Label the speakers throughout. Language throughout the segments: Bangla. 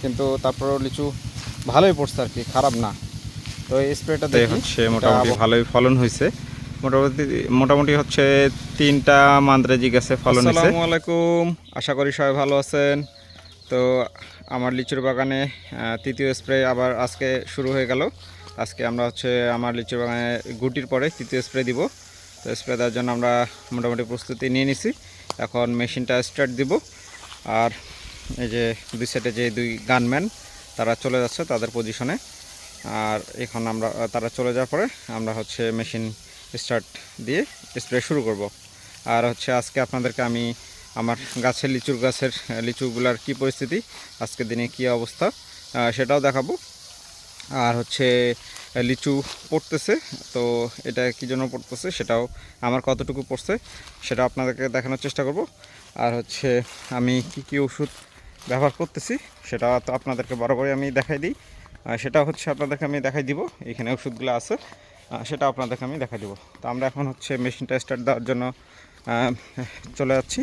Speaker 1: কিন্তু তারপরেও লিচু ভালোই পড়ছে আর কি, খারাপ না। তো এই স্প্রেটা দেখি
Speaker 2: হচ্ছে মোটামুটি ভালোই ফলন হয়েছে। মোটামুটি মোটামুটি হচ্ছে 3টা মান্দ্রাজি গাছে ফলন হয়েছে। আসসালামু আলাইকুম, আশা করি সবাই ভালো আছেন। তো আমার লিচুর বাগানে তৃতীয় স্প্রে আবার আজকে শুরু হয়ে গেল। আজকে আমরা হচ্ছে আমার লিচুর বাগানে গুটির পরে তৃতীয় স্প্রে দিব। তো স্প্রে দেওয়ার জন্য আমরা মোটামুটি প্রস্তুতি নিয়ে নিছি। এখন মেশিনটা স্টার্ট দিব। আর এই যে দুই সাইডে যে দুই গানম্যান তারা চলে যাচ্ছে তাদের পজিশনে। আর এখন আমরা তারা চলে যাওয়ার পরে আমরা হচ্ছে মেশিন স্টার্ট দিয়ে স্প্রে শুরু করব। আর হচ্ছে আজকে আপনাদেরকে আমি আমার গাছের লিচুগুলার কি পরিস্থিতি, আজকের দিনে কি অবস্থা সেটাও দেখাবো। আর হচ্ছে লিচু পড়তেছে, তো এটা কী জন্য পড়তেছে সেটাও, আমার কতটুকু পড়ছে সেটা আপনাদেরকে দেখানোর চেষ্টা করব। আর হচ্ছে আমি কি ওষুধ ব্যবহার করতেছি সেটা তো আপনাদেরকে বরাবরই আমি দেখাই দিই। সেটা হচ্ছে আপনাদেরকে আমি দেখাই দিব, এখানে ওষুধগুলো আছে, সেটা আপনাদেরকে আমি দেখাই দিব। তো আমরা এখন হচ্ছে মেশিনটা স্টার্ট দেওয়ার জন্য চলে যাচ্ছি।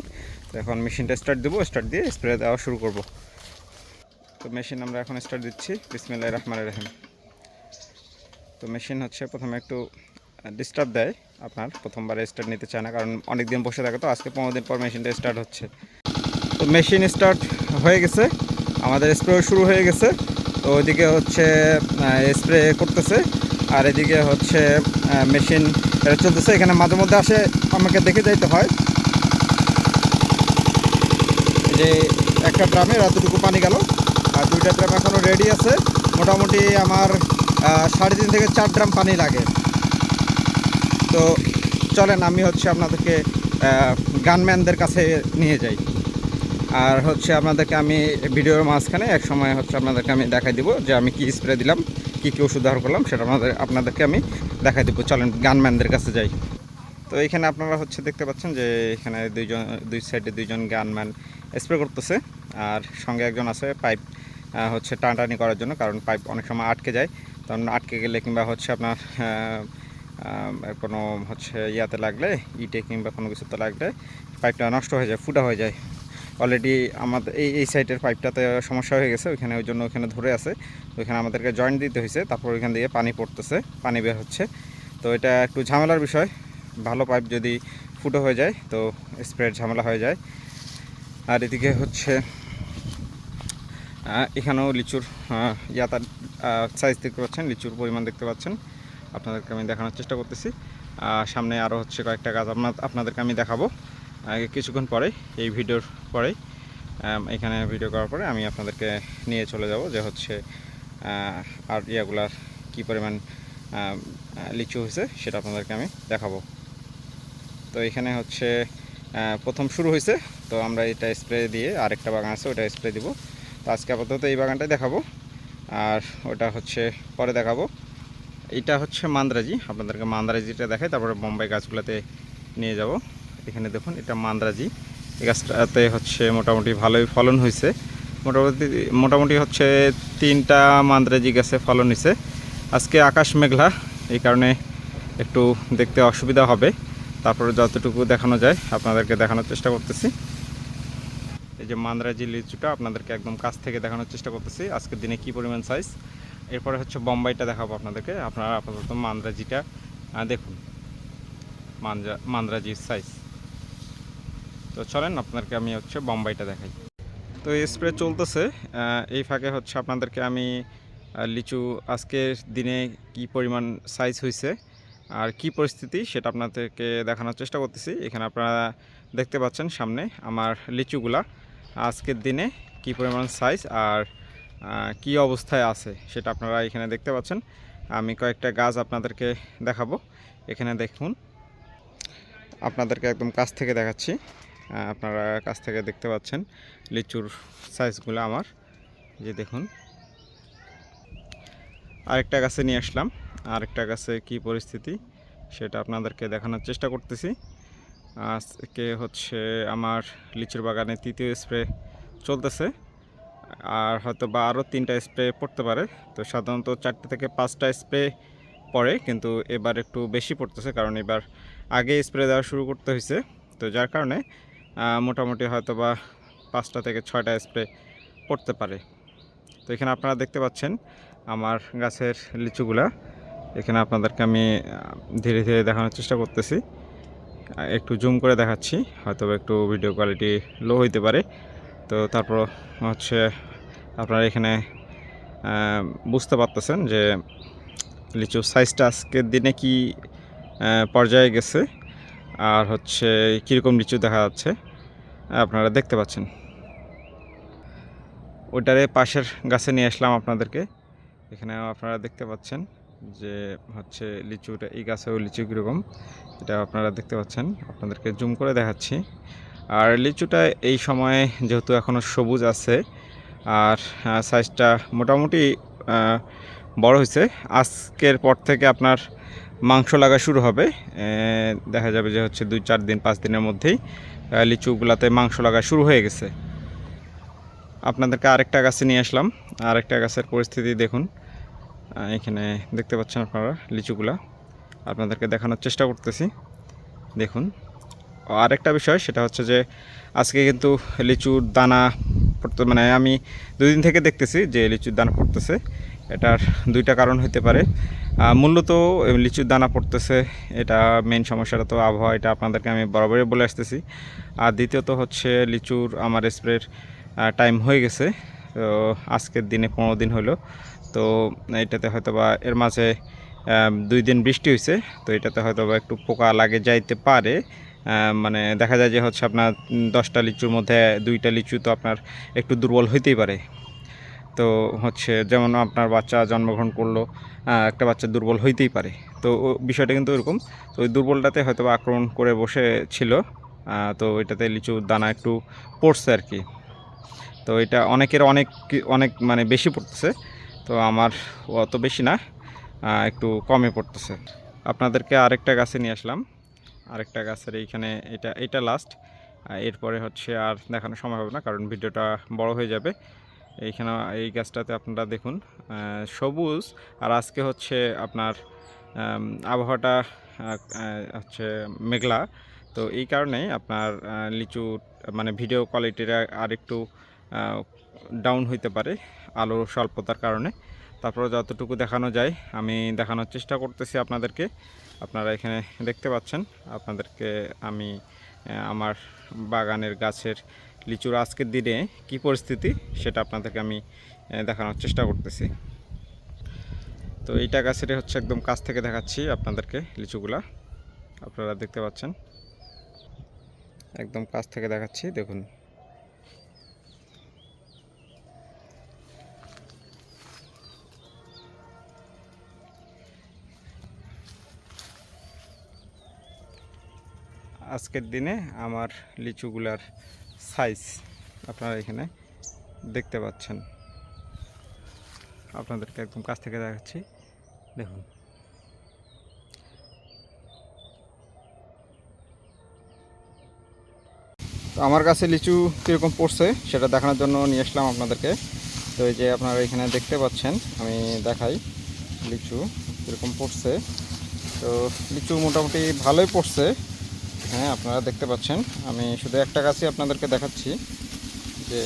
Speaker 2: তো এখন মেশিনটা স্টার্ট দেবো, স্টার্ট দিয়ে স্প্রে দেওয়া শুরু করব। তো মেশিন আমরা এখন স্টার্ট দিচ্ছি, বিসমিল্লাহির রহমানির রহিম। তো মেশিন হচ্ছে প্রথমে একটু ডিস্টার্ব দেয়, আপনার প্রথমবারে স্টার্ট নিতে চায় না, কারণ অনেক দিন বসে থাকে। তো আজকে 15 দিন পর মেশিনটা স্টার্ট হচ্ছে। তো মেশিন স্টার্ট হয়ে গেছে, আমাদের স্প্রে শুরু হয়ে গেছে। তো ওইদিকে হচ্ছে স্প্রে করতেছে, আর এদিকে হচ্ছে মেশিন চলতেছে। এখানে মাঝে মধ্যে আসে আমাকে দেখে যাইতে হয় যে একটা ড্রামে এতটুকু পানি গেল, আর 2টা ড্রাম এখনও রেডি আছে। মোটামুটি আমার 3.5 থেকে 4 ড্রাম পানি লাগে। তো চলেন আমি হচ্ছে আপনাদেরকে গানম্যানদের কাছে নিয়ে যাই। আর হচ্ছে আপনাদেরকে আমি ভিডিওর মাঝখানে এক সময় হচ্ছে আপনাদেরকে আমি দেখাই দিব যে আমি কি স্প্রে দিলাম, কি ওষুধ ব্যবহার করলাম, সেটা আপনাদেরকে আমি দেখাই দিব। চলেন গানম্যানদের কাছে যাই। তো এখানে আপনারা হচ্ছে দেখতে পাচ্ছেন যে এখানে দুই সাইডে দুইজন গানম্যান স্প্রে করতেছে, আর সঙ্গে একজন আছে পাইপ হচ্ছে টানাটানি করার জন্য, কারণ পাইপ অনেক সময় আটকে যায়। তখন আটকে গেলে কিংবা হচ্ছে আপনার কোনো হচ্ছে ইয়াতে লাগলে, ইটে কিংবা কোনো কিছুতে লাগলে পাইপটা নষ্ট হয়ে যায়, ফুটা হয়ে যায়। অলরেডি আমাদের এই সাইডের পাইপটাতে সমস্যা হয়ে গেছে, ওইখানে ওই জন্য ওইখানে ধরে আছে। ওইখানে আমাদেরকে জয়েন্ট দিতে হয়েছে, তারপর ওইখান দিয়ে পানি পড়তেছে, পানি বের হচ্ছে। তো এটা একটু ঝামেলার বিষয়, ভালো পাইপ যদি ফুটো হয়ে যায় তো স্প্রের ঝামেলা হয়ে যায়। আর এদিকে হচ্ছে এখানেও লিচুর ইয়াতার সাইজ দেখতে পাচ্ছেন, লিচুর পরিমাণ দেখতে পাচ্ছেন, আপনাদেরকে আমি দেখানোর চেষ্টা করতেছি। সামনে আরও হচ্ছে কয়েকটা গাছ আপনাদেরকে আমি দেখাবো কিছুক্ষণ পরে, এই ভিডিওর পরেই। এখানে ভিডিও করার পরে আমি আপনাদেরকে নিয়ে চলে যাব যে হচ্ছে আর ইয়াগুলার কী পরিমাণ লিচু হয়েছে সেটা আপনাদেরকে আমি দেখাবো। তো এখানে হচ্ছে প্রথম শুরু হয়েছে, তো আমরা এটা স্প্রে দিয়ে, আরেকটা বাগান আছে ওটা স্প্রে দিব। তো আজকে আপাতত এই বাগানটাই দেখাবো, আর ওটা হচ্ছে পরে দেখাবো। এটা হচ্ছে মান্দ্রাজি, আপনাদেরকে মান্দ্রাজিটা দেখাই, তারপরে বোম্বাই গাছগুলোতে নিয়ে যাব। এখানে দেখুন এটা মান্দ্রাজি, এই গাছটাতে হচ্ছে মোটামুটি ভালোই ফলন হয়েছে। মোটামুটি হচ্ছে 3টা মান্দ্রাজি গাছে ফলন হয়েছে। আজকে আকাশ মেঘলা, এই কারণে একটু দেখতে অসুবিধা হবে, তারপরে যতটুকু দেখানো যায় আপনাদেরকে দেখানোর চেষ্টা করতেছি। এই যে মান্দ্রাজি লিচুটা আপনাদেরকে একদম কাছ থেকে দেখানোর চেষ্টা করতেছি, আজকের দিনে কি পরিমাণ সাইজ। এরপরে হচ্ছে বোম্বাইটা দেখাবো আপনাদেরকে। আপনারা আপাতত মান্দ্রাজিটা দেখুন, মান্দ্রাজির সাইজ। তো চলেন আপনাদেরকে আমি হচ্ছে বোম্বাইটা দেখাই। তো এই স্প্রে চলতেছে, এই ফাঁকে হচ্ছে আপনাদেরকে আমি লিচু আজকের দিনে কি পরিমাণ সাইজ হয়েছে আর কি পরিস্থিতি সেটা আপনাদেরকে দেখানোর চেষ্টা করতেছি। এখানে আপনারা দেখতে পাচ্ছেন সামনে আমার লিচুগুলা আজকের দিনে কি পরিমাণ সাইজ আর কি অবস্থায় আছে সেটা আপনারা এখানে দেখতে পাচ্ছেন। আমি কয়েকটা গাছ আপনাদেরকে দেখাবো, এখানে দেখুন, আপনাদেরকে একদম কাছ থেকে দেখাচ্ছি। আপনারা কাছ থেকে দেখতে পাচ্ছেন লিচুর সাইজগুলো আমার, যে দেখুন। আরেকটা গাছে নিয়ে আসলাম, আরেকটা গাছে কি পরিস্থিতি সেটা আপনাদেরকে দেখানোর চেষ্টা করতেছি। আজকে হচ্ছে আমার লিচুর বাগানে তৃতীয় স্প্রে চলতেছে, আর হয়তো বা আরও 3টা স্প্রে পড়তে পারে। তো সাধারণত 4টে থেকে 5টা স্প্রে পড়ে, কিন্তু এবার একটু বেশি পড়তেছে, কারণ এবার আগে স্প্রে দেওয়া শুরু করতে হয়েছে। তো যার কারণে মোটামুটি হয়তো বা 5টা থেকে 6টা স্প্রে পড়তে পারে। তো এখানে আপনারা দেখতে পাচ্ছেন আমার গাছের লিচুগুলা। এখানে আপনাদেরকে আমি ধীরে ধীরে দেখানোর চেষ্টা করতেছি, একটু জুম করে দেখাচ্ছি, হয়তো একটু ভিডিও কোয়ালিটি লো হইতে পারে। তো তারপর হচ্ছে আপনারা এখানে বুঝতে পারতেছেন যে লিচুর সাইজটা আজকের দিনে কি পর্যায়ে গেছে, আর হচ্ছে কীরকম লিচু দেখা যাচ্ছে আপনারা দেখতে পাচ্ছেন। ওইটারে পাশের গাছে নিয়ে আসলাম আপনাদেরকে। এখানে আপনারা দেখতে পাচ্ছেন যে হচ্ছে লিচুটা, এই গাছেও লিচু কীরকম এটা আপনারা দেখতে পাচ্ছেন, আপনাদেরকে জুম করে দেখাচ্ছি। আর লিচুটা এই সময়ে যেহেতু এখনও সবুজ আছে আর সাইজটা মোটামুটি বড় হয়েছে, আজকের পর থেকে আপনার মাংস লাগা শুরু হবে। দেখা যাবে যে হচ্ছে 2-4 দিন 5 দিনের মধ্যেই লিচুগুলাতে মাংস লাগা শুরু হয়ে গেছে। আপনাদেরকে আরেকটা গাছে নিয়ে আসলাম, আরেকটা গাছের পরিস্থিতি দেখুন। এখানে দেখতে পাচ্ছেন আপনারা লিচুগুলা, আপনাদেরকে দেখানোর চেষ্টা করতেছি। দেখুন, আরেকটা বিষয় সেটা হচ্ছে যে আজকে কিন্তু লিচুর দানা পড়তে, মানে আমি 2 দিন থেকে দেখতেছি যে লিচুর দানা পড়তেছে। এটার 2টা কারণ হতে পারে। মূলত লিচুর দানা পড়তেছে, এটা মেন সমস্যাটা তো আবহাওয়া, এটা আপনাদেরকে আমি বরাবরই বলে আসতেছি। আর দ্বিতীয়ত হচ্ছে লিচুর আমার স্প্রের টাইম হয়ে গেছে, তো আজকের দিনে 15 দিন হলো। তো এটাতে হয়তো বা এর মাঝে 2 দিন বৃষ্টি হয়েছে, তো এটাতে হয়তো বা একটু পোকা লাগে যাইতে পারে। মানে দেখা যায় যে হচ্ছে আপনার 10টা লিচুর মধ্যে 2টা লিচু তো আপনার একটু দুর্বল হইতেই পারে। তো হচ্ছে যেমন আপনার বাচ্চা জন্মগ্রহণ করলো, একটা বাচ্চা দুর্বল হইতেই পারে। তো বিষয়টা কিন্তু এরকম, তো ওই দুর্বলটাতে হয়তো বা আক্রমণ করে বসে ছিল। তো এটাতে লিচুর দানা একটু পড়ছে আর কি। তো এটা অনেকের অনেক অনেক মানে বেশি পড়তেছে, তো আমার অত বেশি না, একটু কমে পড়তেছে। আপনাদেরকে আরেকটা গাছে নিয়ে আসলাম, আরেকটা গাছের এইখানে এটা লাস্ট। এরপরে হচ্ছে আর দেখানো সম্ভব হবে না, কারণ ভিডিওটা বড় হয়ে যাবে। এইখানে এই গাছটাতে আপনারা দেখুন সবুজ, আর আজকে হচ্ছে আপনার আবহাওয়াটা হচ্ছে মেঘলা, তো এই কারণেই আপনার লিচু মানে ভিডিও কোয়ালিটিটা আর একটু ডাউন হইতে পারে আলোর স্বল্পতার কারণে। তারপরে যতটুকু দেখানো যায় আমি দেখানোর চেষ্টা করতেছি আপনাদেরকে। আপনারা এখানে দেখতে পাচ্ছেন, আপনাদেরকে আমি আমার বাগানের গাছের লিচুর আজকের দিনে কি পরিস্থিতি সেটা আপনাদেরকে আমি দেখানোর চেষ্টা করতেছি। তো এইটা গাছের হচ্ছে একদম কাছ থেকে দেখাচ্ছি আপনাদেরকে লিচুগুলা, আপনারা দেখতে পাচ্ছেন, একদম কাছ থেকে দেখাচ্ছি। দেখুন, আজকের দিনে আমার লিচুগুলার সাইজ আপনারা এখানে দেখতে পাচ্ছেন, আপনাদেরকে একদম কাছ থেকে দেখাচ্ছি। দেখুন,
Speaker 1: তো আমার কাছে লিচু কীরকম পড়ছে সেটা দেখানোর জন্য নিয়ে আসলাম আপনাদেরকে। তো এই যে আপনারা এখানে দেখতে পাচ্ছেন, আমি দেখাই লিচু কীরকম পড়ছে। তো লিচু মোটামুটি ভালোই পড়ছে, হ্যাঁ আপনারা দেখতে পাচ্ছেন। আমি শুধু একটা গাছই আপনাদেরকে দেখাচ্ছি, যে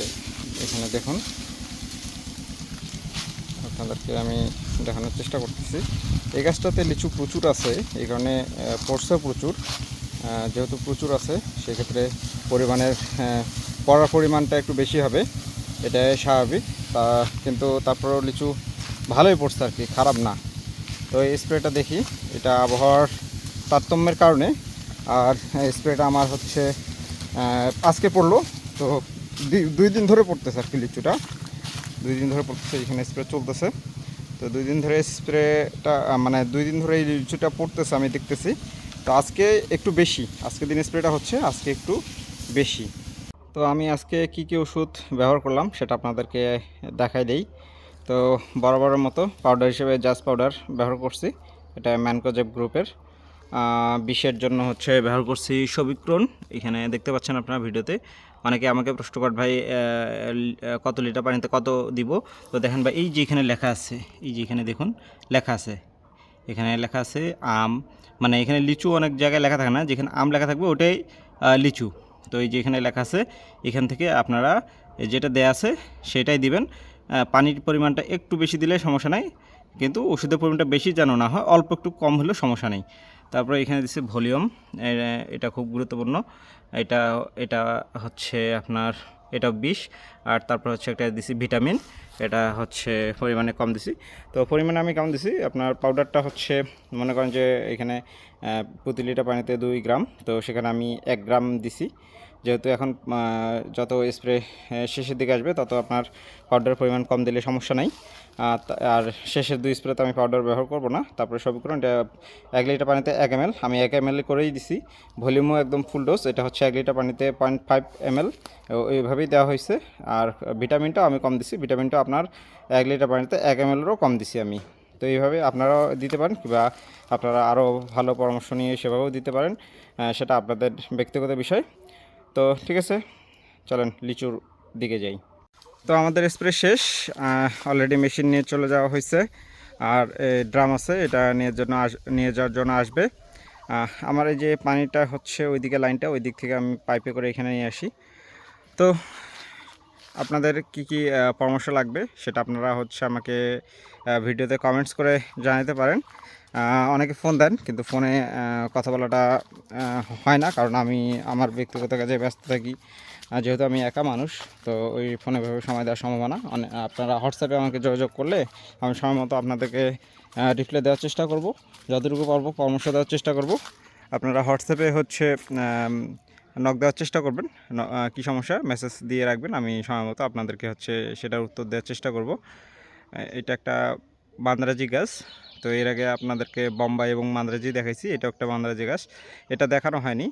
Speaker 1: এখানে দেখুন, আপনাদেরকে আমি দেখানোর চেষ্টা করতেছি। এই গাছটাতে লিচু প্রচুর আছে, এই কারণে পড়ছে প্রচুর। যেহেতু প্রচুর আছে সেক্ষেত্রে পরিমাণের পড়ার পরিমাণটা একটু বেশি হবে, এটাই স্বাভাবিক। কিন্তু তারপরেও লিচু ভালোই পড়ছে আর কি, খারাপ না। তো এই স্প্রেটা দেখি, এটা আবহাওয়ার তারতম্যের কারণে। আর স্প্রেটা আমার হচ্ছে আজকে পড়লো, তো 2 দিন ধরে পড়তেছে আর কি লিচুটা, 2 দিন ধরে পড়তেছে, এখানে স্প্রে চলতেছে। তো 2 দিন ধরে স্প্রেটা মানে 2 দিন ধরে এই লিচুটা পড়তেছে আমি দেখতেছি। তো আজকে একটু বেশি, আজকে দিন স্প্রেটা হচ্ছে আজকে একটু বেশি। তো আমি আজকে কি কি ওষুধ ব্যবহার করলাম সেটা আপনাদেরকে দেখাই দেই। তো বরাবরের মতো পাউডার হিসেবে জাজ পাউডার ব্যবহার করছি, এটা ম্যানকোজেব গ্রুপের। বিষের জন্য হচ্ছে ব্যবহার করছি সবিক্রন, এখানে দেখতে পাচ্ছেন আপনারা ভিডিওতে। অনেকে আমাকে প্রশ্ন করেন, ভাই কত লিটার পানিতে কত দিব? তো দেখেন ভাই, এই যে এখানে লেখা আছে, এই যে এখানে দেখুন লেখা আছে, এখানে লেখা আছে আম, মানে এখানে লিচু অনেক জায়গায় লেখা থাকে না, যেখানে আম লেখা থাকবে ওটাই লিচু। তো এই যে এখানে লেখা আছে, এখান থেকে আপনারা যেটা দেয়া আছে সেটাই দিবেন।
Speaker 2: পানির পরিমাণটা একটু বেশি দিলে সমস্যা নাই, কিন্তু ওষুধের পরিমাণটা বেশি যেন না হয়, অল্প একটু কম হলেও সমস্যা নেই। তারপরে এখানে দিচ্ছি ভলিউম, এটা খুব গুরুত্বপূর্ণ। এটা এটা হচ্ছে আপনার, এটা 20। আর তারপর হচ্ছে একটা দিছি ভিটামিন, এটা হচ্ছে পরিমাণে কম দিছি। তো পরিমাণে আমি কেমন দিছি, আপনার পাউডারটা হচ্ছে মনে করেন যে এখানে প্রতি লিটার পানিতে 2 গ্রাম, তো সেখানে আমি 1 গ্রাম দিছি। যেহেতু এখন যত স্প্রে শেষের দিকে আসবে তত আপনার পাউডারের পরিমাণ কম দিলে সমস্যা নাই। আর শেষের 2 স্প্রেতে আমি পাউডার ব্যবহার করব না। তারপরে সব করুন, এটা 1 লিটার পানিতে 1 ml, আমি 1 ml করেই দিছি। ভলিউমও একদম ফুল ডোজ, এটা হচ্ছে 1 লিটার পানিতে 0.5 ml, এইভাবেই দেওয়া হয়েছে। আর ভিটামিনটাও আমি কম দিছি, ভিটামিনটা আপনার 1 লিটার পানিতে 1 ml-এরও কম দিছি আমি। তো এইভাবে আপনারাও দিতে পারেন, কিংবা আপনারা আরও ভালো পরামর্শ নিয়ে সেভাবেও দিতে পারেন, সেটা আপনাদের ব্যক্তিগত বিষয়। তো ঠিক আছে, চলেন লিচুর দিকে যাই। তো আমাদের স্প্রে শেষ, অলরেডি মেশিন নিয়ে চলে যাওয়া হয়েছে। আর ড্রাম আছে, এটা নিয়ে যাওয়ার জন্য আসবে। আমার এই যে পানিটা হচ্ছে ওইদিকে লাইনটা, ওই দিক থেকে আমি পাইপে করে এখানে নিয়ে আসি। তো আপনাদের কি কি পরামর্শ লাগবে সেটা আপনারা হচ্ছে আমাকে ভিডিওতে কমেন্টস করে জানাতে পারেন। অনেকে ফোন দেন, কিন্তু ফোনে কথা বলাটা হয় না, কারণ আমি আমার ব্যক্তিগত কাজে ব্যস্ত থাকি। যেহেতু আমি একা মানুষ, তো ওই ফোনে ভাবে সময় দেওয়া সম্ভব না। আপনারা হোয়াটসঅ্যাপে আমাকে যোগাযোগ করলে আমি সময় মতো আপনাদেরকে রিপ্লাই দেওয়ার চেষ্টা করব, যতটুকু পারবো পরামর্শ দেওয়ার চেষ্টা করব। আপনারা হোয়াটসঅ্যাপে হচ্ছে নক দেওয়ার চেষ্টা করবেন, কী সমস্যা মেসেজ দিয়ে রাখবেন, আমি সময় মতো আপনাদেরকে হচ্ছে সেটার উত্তর দেওয়ার চেষ্টা করব। এটা একটা বান্দরাজি গাছ। তো এর আগে আপনাদেরকে বোম্বাই এবং মান্দ্রাজি দেখাইছি, এটাও একটা বান্দরাজি গাছ, এটা দেখানো হয়নি।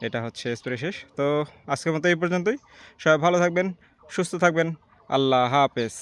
Speaker 2: এটা হচ্ছে স্প্রে শেষ। তো আজকের মতো এই পর্যন্তই। সবাই ভালো থাকবেন, সুস্থ থাকবেন। আল্লাহ হাফেজ।